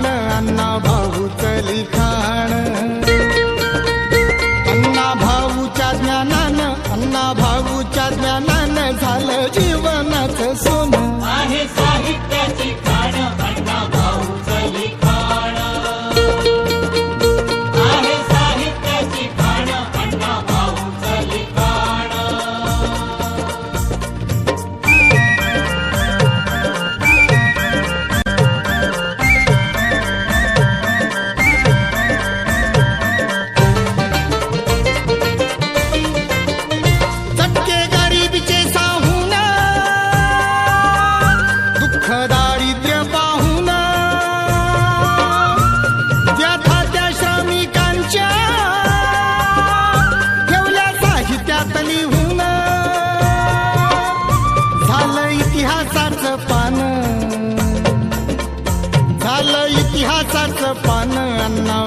अण्णा भाऊचं लिखाण. अण्णा भाऊच्या ज्ञानानं, अण्णा भाऊच्या ज्ञानानं झालं जीवनाचं सोनं. आहे साहित्याची खाण अण्णा भाऊचं लिखाण. आहे साहित्याची खाण अण्णा भाऊचं लिखाण. चटके गरिबीचे साहून, दुःख दारिद्र्य पाहून, व्यथा त्या श्रमिकांच्या ठेवल्या साहित्यात लिहून. झालं इतिहासाचं पान, झालं इतिहासाचं पान. अण्णा